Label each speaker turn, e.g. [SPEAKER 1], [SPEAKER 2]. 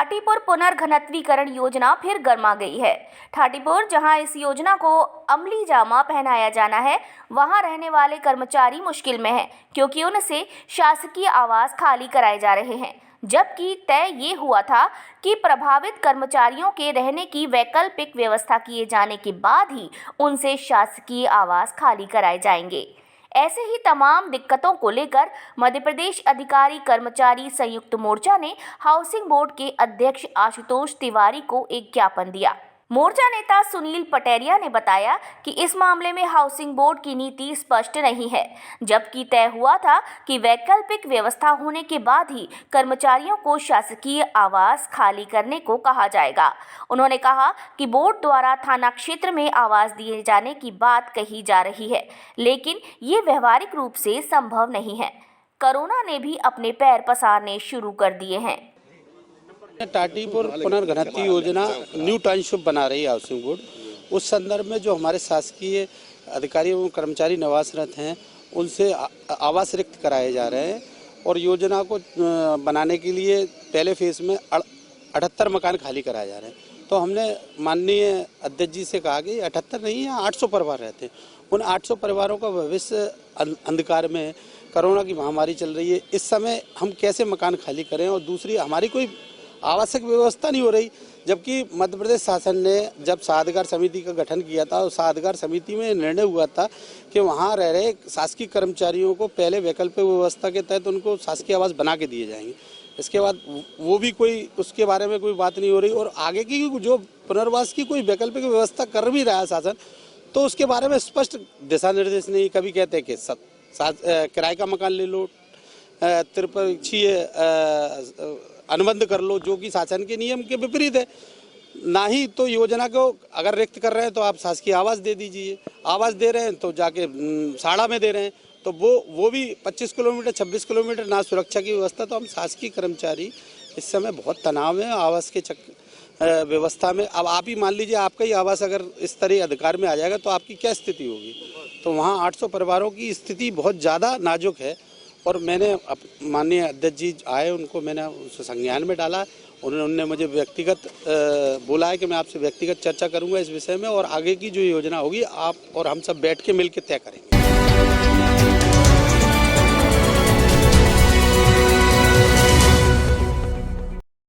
[SPEAKER 1] ठाटीपुर पुनर्घनत्वीकरण योजना फिर गर्मा गई है। ठाटीपुर, जहां इस योजना को अमली जामा पहनाया जाना है, वहां रहने वाले कर्मचारी मुश्किल में हैं, क्योंकि उनसे शासकीय आवास खाली कराए जा रहे हैं। जबकि तय ये हुआ था कि प्रभावित कर्मचारियों के रहने की वैकल्पिक व्यवस्था किए जाने के बाद ही उनसे शासकीय आवास खाली कराए जाएंगे। ऐसे ही तमाम दिक्कतों को लेकर मध्य प्रदेश अधिकारी कर्मचारी संयुक्त मोर्चा ने हाउसिंग बोर्ड के अध्यक्ष आशुतोष तिवारी को एक ज्ञापन दिया। मोर्चा नेता सुनील पटेरिया ने बताया कि इस मामले में हाउसिंग बोर्ड की नीति स्पष्ट नहीं है, जबकि तय हुआ था कि वैकल्पिक व्यवस्था होने के बाद ही कर्मचारियों को शासकीय आवास खाली करने को कहा जाएगा। उन्होंने कहा कि बोर्ड द्वारा थाना क्षेत्र में आवास दिए जाने की बात कही जा रही है, लेकिन ये व्यवहारिक रूप से संभव नहीं है। कोरोना ने भी अपने पैर पसारने शुरू कर दिए हैं।
[SPEAKER 2] टाटीपुर पुनर्घनत्वी योजना न्यू टाउनशिप बना रही है हाउसिंग बोर्ड। उस संदर्भ में जो हमारे शासकीय अधिकारी एवं कर्मचारी निवासरत हैं, उनसे आवास रिक्त कराए जा रहे हैं और योजना को बनाने के लिए पहले फेज में 78 मकान खाली कराए जा रहे हैं। तो हमने माननीय अध्यक्ष जी से कहा कि 78 नहीं है, 800 परिवार रहते हैं। उन 800 परिवारों का भविष्य अंधकार में है। कोरोना की महामारी चल रही है, इस समय हम कैसे मकान खाली करें, और दूसरी हमारी कोई आवश्यक व्यवस्था नहीं हो रही। जबकि मध्य प्रदेश शासन ने जब साधागार समिति का गठन किया था, उस साधागार समिति में निर्णय हुआ था कि वहाँ रह रहे शासकीय कर्मचारियों को पहले वैकल्पिक व्यवस्था के तहत उनको शासकीय आवास बना के दिए जाएंगे। इसके बाद वो भी कोई उसके बारे में कोई बात नहीं हो रही, और आगे की जो पुनर्वास की कोई वैकल्पिक व्यवस्था कर भी रहा है शासन, तो उसके बारे में स्पष्ट दिशा निर्देश नहीं। कभी कहते हैं कि किराए का मकान ले लो, त्रिपक्षीय अनुबंध कर लो, जो कि शासन के नियम के विपरीत है। ना ही तो योजना को अगर रिक्त कर रहे हैं तो आप शासकीय आवास दे दीजिए, आवास दे रहे हैं तो जाके साड़ा में दे रहे हैं, तो वो भी 25 किलोमीटर 26 किलोमीटर ना सुरक्षा की व्यवस्था। तो हम शासकीय कर्मचारी इस समय बहुत तनाव है आवास के व्यवस्था में। अब आप ही मान लीजिए, आपका ही आवास अगर इस तरह अधिकार में आ जाएगा तो आपकी क्या स्थिति होगी। तो वहाँ 800 परिवारों की स्थिति बहुत ज़्यादा नाजुक है, और मैंने माननीय अध्यक्ष जी आए, उनको मैंने उस संज्ञान में डाला। उन्होंने मुझे व्यक्तिगत बोला है कि मैं आपसे व्यक्तिगत चर्चा करूंगा इस विषय में, और आगे की जो योजना होगी आप और हम सब बैठ के मिल के तय करेंगे।